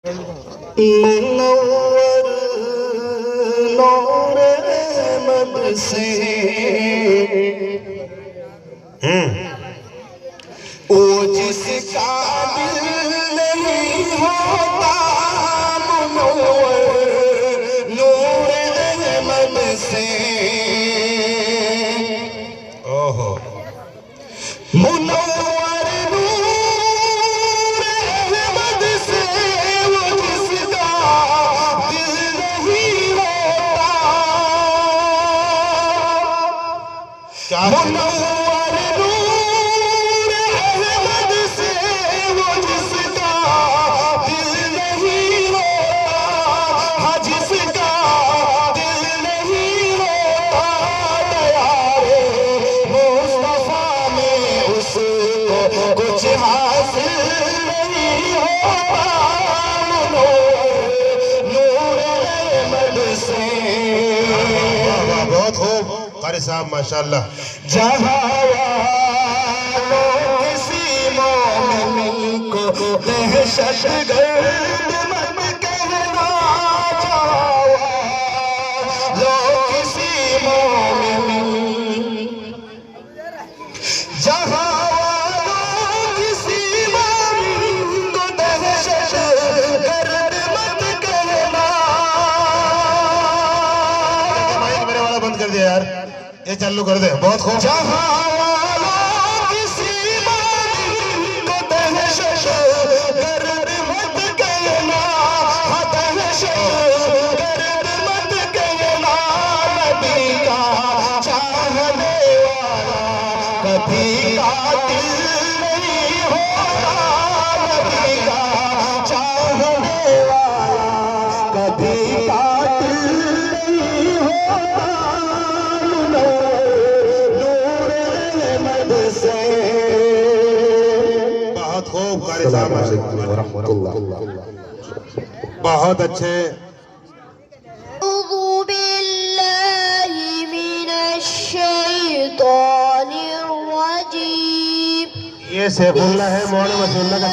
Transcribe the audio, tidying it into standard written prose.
منور نور احمد سے وہ جس کا دل نہیں ہوتا منور نور احمد سے منور نور احمد سے وہ جس کا دل نہیں ہوتا منور نور احمد سے وہ جس کا دل نہیں ہوتا ہاں جس کا دل نہیں ہوتا دیارے مصطفیٰ میں اس کو کچھ حاصل نہیں ہوتا نور احمد سے بہت خوب قاری صاحب ماشاءاللہ جہاں والوں کسی مومن کو دہشت گرد مت کہنا جہاں والوں کسی مومن جہاں والوں کسی مومن کو دہشت گرد مت کہنا میرے والا بند کر دیا یار یہ چالو کر دے بہت خوب جہاں والوں کسی مومن کو دہشت گرد مت کہنا ہاں دہشت گرد مت کہنا نبی کا چاہنے والا کبھی قاتل نہیں ہوتا نبی کا چاہنے والا کبھی قاتل نہیں ہوتا نور احمد سے بہت خوب قاری صاحب بہت اچھے أعوذ بالله من الشيطان الرجيم یہ سیف اللہ ہے مولانا وسیع اللہ کا